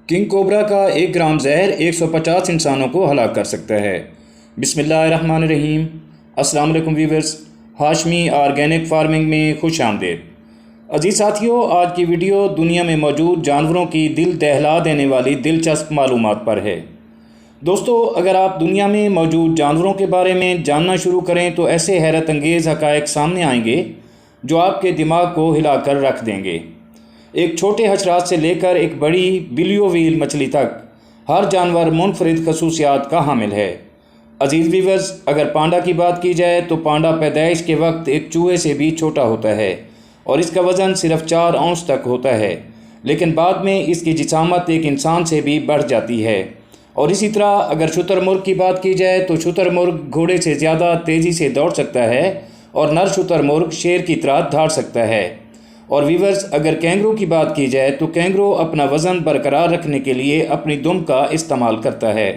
King cobra کا 1 gram زہر 150 انسانوں کو ہلاک کر سکتا ہے۔ بسم اللہ الرحمن الرحیم۔ السلام علیکم ویورز، ہاشمی آرگینک فارمنگ میں خوش آمدید۔ عزیز ساتھیوں، آج کی ویڈیو دنیا میں موجود جانوروں کی دل دہلا دینے والی دلچسپ معلومات پر ہے۔ دوستو، اگر آپ دنیا میں موجود جانوروں کے بارے میں جاننا شروع کریں تو ایسے حیرت انگیز حقائق سامنے آئیں گے جو آپ کے دماغ کو ہلا کر رکھ دیں گے۔ ایک چھوٹے حشرات سے لے کر ایک بڑی بلیو ویل مچھلی تک، ہر جانور منفرد خصوصیات کا حامل ہے۔ عزیز ویورز، اگر پانڈا کی بات کی جائے تو پانڈا پیدائش کے وقت ایک چوہے سے بھی چھوٹا ہوتا ہے اور اس کا وزن صرف 4 اونس تک ہوتا ہے، لیکن بعد میں اس کی جسامت ایک انسان سے بھی بڑھ جاتی ہے۔ اور اسی طرح اگر شتر مرغ کی بات کی جائے تو شتر مرغ گھوڑے سے زیادہ تیزی سے دوڑ سکتا ہے اور نر شتر مرغ شیر کی طرح دھاڑ سکتا ہے۔ اور ویورز، اگر کینگرو کی بات کی جائے تو کینگرو اپنا وزن برقرار رکھنے کے لیے اپنی دم کا استعمال کرتا ہے۔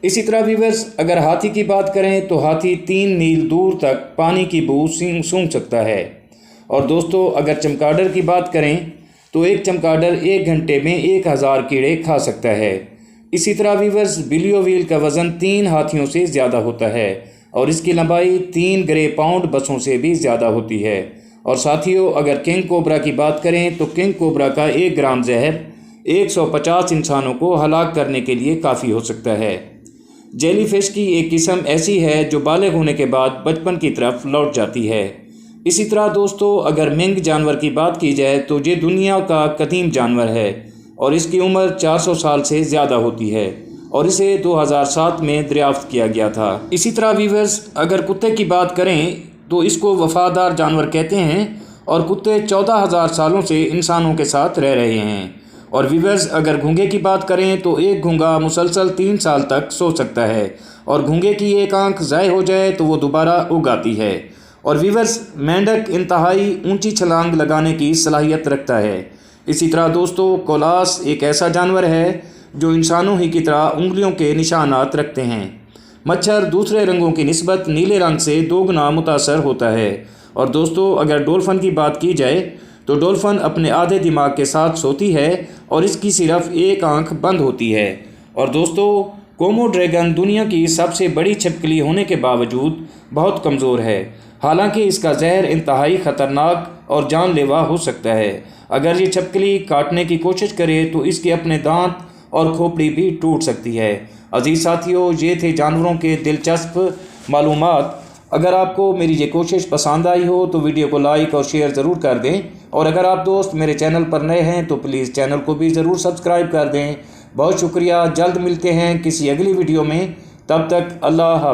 اسی طرح ویورز، اگر ہاتھی کی بات کریں تو ہاتھی 3 میل دور تک پانی کی بو سونگھ سکتا ہے۔ اور دوستو، اگر چمگادڑ کی بات کریں تو ایک چمگادڑ 1 گھنٹے میں 1000 کیڑے کھا سکتا ہے۔ اسی طرح ویورز، بلیو ویل کا وزن 3 ہاتھیوں سے زیادہ ہوتا ہے اور اس کی لمبائی 3 گرے پاؤنڈ بسوں سے بھی زیادہ ہوتی ہے۔ اور ساتھیوں، اگر کنگ کوبرا کی بات کریں تو کنگ کوبرا کا 1 گرام زہر 150 انسانوں کو ہلاک کرنے کے لیے کافی ہو سکتا ہے۔ جیلی فش کی ایک قسم ایسی ہے جو بالغ ہونے کے بعد بچپن کی طرف لوٹ جاتی ہے۔ اسی طرح دوستو، اگر منگ جانور کی بات کی جائے تو یہ دنیا کا قدیم جانور ہے اور اس کی عمر 400 سال سے زیادہ ہوتی ہے اور اسے 2007 میں دریافت کیا گیا تھا۔ اسی طرح ویورز، اگر کتے کی بات کریں تو اس کو وفادار جانور کہتے ہیں اور کتے 14,000 سالوں سے انسانوں کے ساتھ رہ رہے ہیں۔ اور ویورز، اگر گھونگے کی بات کریں تو ایک گھونگا مسلسل 3 سال تک سو سکتا ہے اور گھونگے کی ایک آنکھ ضائع ہو جائے تو وہ دوبارہ اگ آتی ہے۔ اور ویورز، مینڈک انتہائی اونچی چھلانگ لگانے کی صلاحیت رکھتا ہے۔ اسی طرح دوستو، کولاس ایک ایسا جانور ہے جو انسانوں ہی کی طرح انگلیوں کے نشانات رکھتے ہیں۔ مچھر دوسرے رنگوں کی نسبت نیلے رنگ سے 2 گنا متاثر ہوتا ہے۔ اور دوستو، اگر ڈولفن کی بات کی جائے تو ڈولفن اپنے آدھے دماغ کے ساتھ سوتی ہے اور اس کی صرف ایک آنکھ بند ہوتی ہے۔ اور دوستو، کومو ڈریگن دنیا کی سب سے بڑی چھپکلی ہونے کے باوجود بہت کمزور ہے، حالانکہ اس کا زہر انتہائی خطرناک اور جان لیوا ہو سکتا ہے۔ اگر یہ چھپکلی کاٹنے کی کوشش کرے تو اس کے اپنے دانت اور کھوپڑی بھی ٹوٹ سکتی ہے۔ عزیز ساتھیوں، یہ تھے جانوروں کے دلچسپ معلومات۔ اگر آپ کو میری یہ کوشش پسند آئی ہو تو ویڈیو کو لائک اور شیئر ضرور کر دیں، اور اگر آپ دوست میرے چینل پر نئے ہیں تو پلیز چینل کو بھی ضرور سبسکرائب کر دیں۔ بہت شکریہ، جلد ملتے ہیں کسی اگلی ویڈیو میں، تب تک اللہ حافظ۔